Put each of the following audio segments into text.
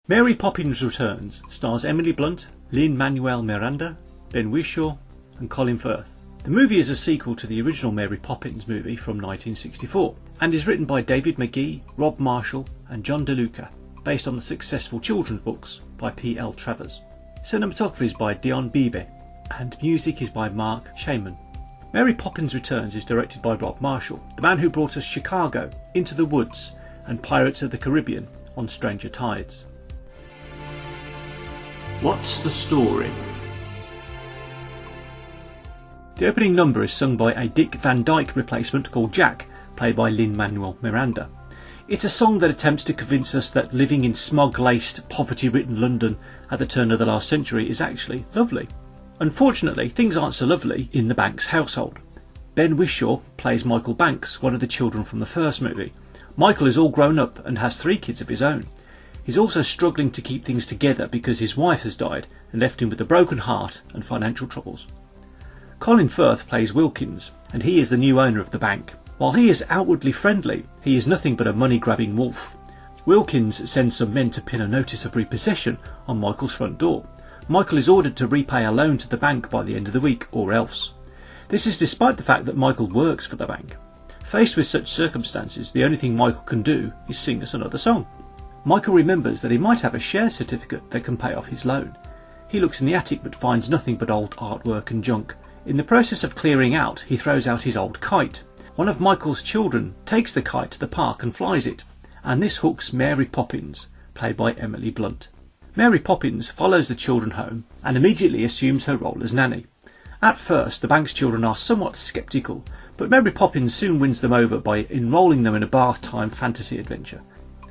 Mary Poppins Returns stars Emily Blunt, Lin-Manuel Miranda, Ben Whishaw and Colin Firth. The movie is a sequel to the original Mary Poppins movie from 1964 and is written by David Magee, Rob Marshall and John DeLuca, based on the successful children's books by P.L. Travers. Cinematography is by DION BEEBE and music is by MARC SHAIMAN. Mary Poppins Returns is directed by Rob Marshall, the man who brought us Chicago, Into the Woods and Pirates of the Caribbean on Stranger Tides. What's the story? The opening number is sung by a Dick Van Dyke replacement called Jack, played by Lin-Manuel Miranda. It's a song that attempts to convince us that living in smog-laced, poverty-ridden London at the turn of the last century is actually lovely. Unfortunately, things aren't so lovely in the Banks household. Ben Whishaw plays Michael Banks, one of the children from the first movie. Michael is all grown up and has 3 kids of his own. He's also struggling to keep things together because his wife has died and left him with a broken heart and financial troubles. Colin Firth plays Wilkins, and he is the new owner of the bank. While he is outwardly friendly, he is nothing but a money-grabbing wolf. Wilkins sends some men to pin a notice of repossession on Michael's front door. Michael is ordered to repay a loan to the bank by the end of the week or else. This is despite the fact that Michael works for the bank. Faced with such circumstances, the only thing Michael can do is sing us another song. Michael remembers that he might have a share certificate that can pay off his loan. He looks in the attic but finds nothing but old artwork and junk. In the process of clearing out, he throws out his old kite. One of Michael's children takes the kite to the park and flies it, and this hooks Mary Poppins, played by Emily Blunt. Mary Poppins follows the children home and immediately assumes her role as nanny. At first, the bank's children are somewhat sceptical, but Mary Poppins soon wins them over by enrolling them in a bath time fantasy adventure.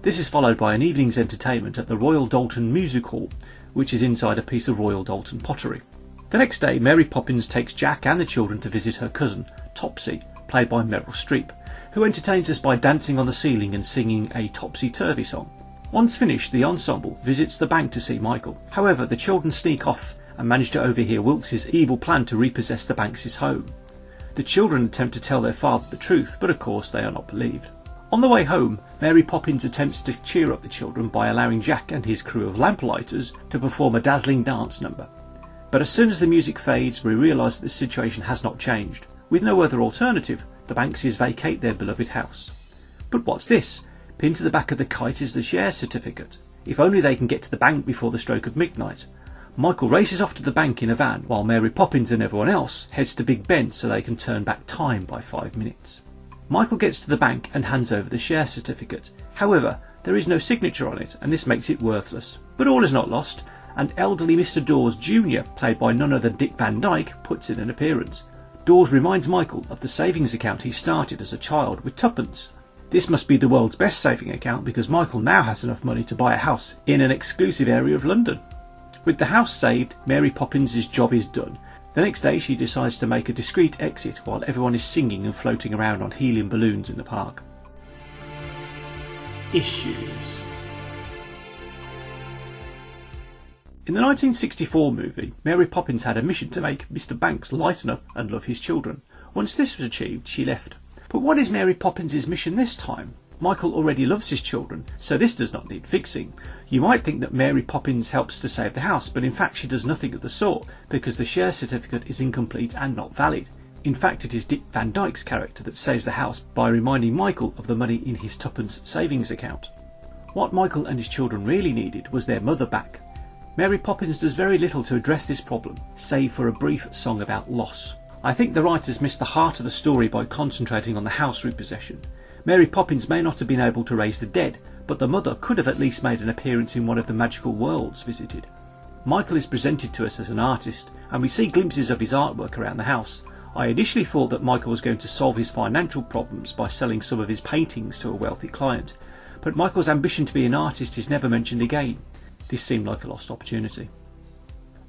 This is followed by an evening's entertainment at the Royal Doulton Music Hall, which is inside a piece of Royal Doulton pottery. The next day, Mary Poppins takes Jack and the children to visit her cousin, Topsy, played by Meryl Streep, who entertains us by dancing on the ceiling and singing a topsy-turvy song. Once finished, the ensemble visits the bank to see Michael. However, the children sneak off and manage to overhear Wilkes' evil plan to repossess the bank's home. The children attempt to tell their father the truth, but of course they are not believed. On the way home, Mary Poppins attempts to cheer up the children by allowing Jack and his crew of lamplighters to perform a dazzling dance number. But as soon as the music fades, we realise that the situation has not changed. With no other alternative, the Bankses vacate their beloved house. But what's this? Pinned to the back of the kite is the share certificate. If only they can get to the bank before the stroke of midnight. Michael races off to the bank in a van, while Mary Poppins and everyone else heads to Big Ben so they can turn back time by 5 minutes. Michael gets to the bank and hands over the share certificate. However, there is no signature on it and this makes it worthless. But all is not lost, and elderly Mr. Dawes Jr., played by none other than Dick Van Dyke, puts in an appearance. Dawes reminds Michael of the savings account he started as a child with tuppence. This must be the world's best saving account because Michael now has enough money to buy a house in an exclusive area of London. With the house saved, Mary Poppins' job is done. The next day she decides to make a discreet exit while everyone is singing and floating around on helium balloons in the park. Issues. In the 1964 movie, Mary Poppins had a mission to make Mr. Banks lighten up and love his children. Once this was achieved, she left. But what is Mary Poppins' mission this time? Michael already loves his children, so this does not need fixing. You might think that Mary Poppins helps to save the house, but in fact she does nothing of the sort, because the share certificate is incomplete and not valid. In fact, it is Dick Van Dyke's character that saves the house by reminding Michael of the money in his tuppence savings account. What Michael and his children really needed was their mother back. Mary Poppins does very little to address this problem, save for a brief song about loss. I think the writers missed the heart of the story by concentrating on the house repossession. Mary Poppins may not have been able to raise the dead, but the mother could have at least made an appearance in one of the magical worlds visited. Michael is presented to us as an artist, and we see glimpses of his artwork around the house. I initially thought that Michael was going to solve his financial problems by selling some of his paintings to a wealthy client, but Michael's ambition to be an artist is never mentioned again. This seemed like a lost opportunity.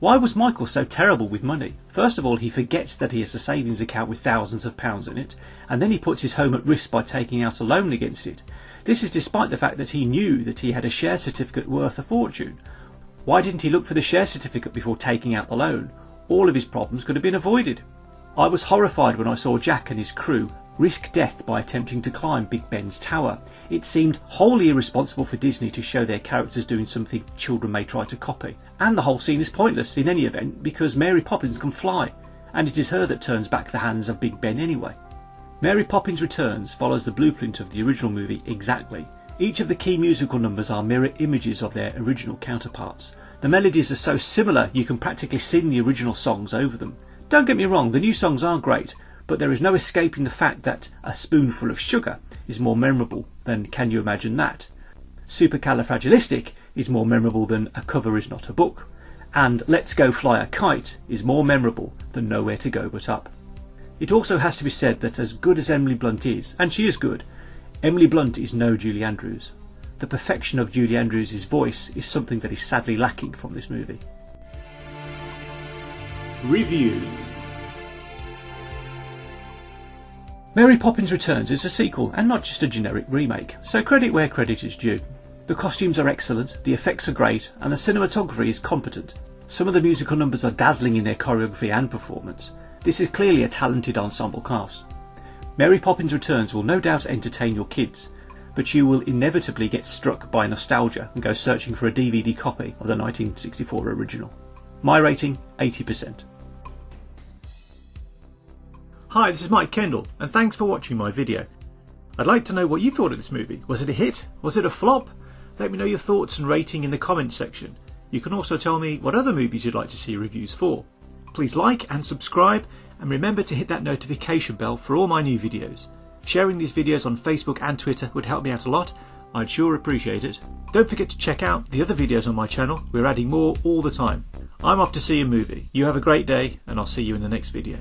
Why was Michael so terrible with money? First of all, he forgets that he has a savings account with thousands of pounds in it, and then he puts his home at risk by taking out a loan against it. This is despite the fact that he knew that he had a share certificate worth a fortune. Why didn't he look for the share certificate before taking out the loan? All of his problems could have been avoided. I was horrified when I saw Jack and his crew risk death by attempting to climb Big Ben's tower. It seemed wholly irresponsible for Disney to show their characters doing something children may try to copy. And the whole scene is pointless in any event because Mary Poppins can fly, and it is her that turns back the hands of Big Ben anyway. Mary Poppins Returns follows the blueprint of the original movie exactly. Each of the key musical numbers are mirror images of their original counterparts. The melodies are so similar you can practically sing the original songs over them. Don't get me wrong, the new songs are great, but there is no escaping the fact that A Spoonful of Sugar is more memorable than Can You Imagine That? Supercalifragilistic is more memorable than A Cover Is Not a Book, and Let's Go Fly a Kite is more memorable than Nowhere to Go But Up. It also has to be said that as good as Emily Blunt is, and she is good, Emily Blunt is no Julie Andrews. The perfection of Julie Andrews' voice is something that is sadly lacking from this movie. Review. Mary Poppins Returns is a sequel and not just a generic remake, so credit where credit is due. The costumes are excellent, the effects are great, and the cinematography is competent. Some of the musical numbers are dazzling in their choreography and performance. This is clearly a talented ensemble cast. Mary Poppins Returns will no doubt entertain your kids, but you will inevitably get struck by nostalgia and go searching for a DVD copy of the 1964 original. My rating, 80%. Hi, this is Mike Kendall, and thanks for watching my video. I'd like to know what you thought of this movie. Was it a hit? Was it a flop? Let me know your thoughts and rating in the comments section. You can also tell me what other movies you'd like to see reviews for. Please like and subscribe, and remember to hit that notification bell for all my new videos. Sharing these videos on Facebook and Twitter would help me out a lot. I'd sure appreciate it. Don't forget to check out the other videos on my channel. We're adding more all the time. I'm off to see a movie. You have a great day, and I'll see you in the next video.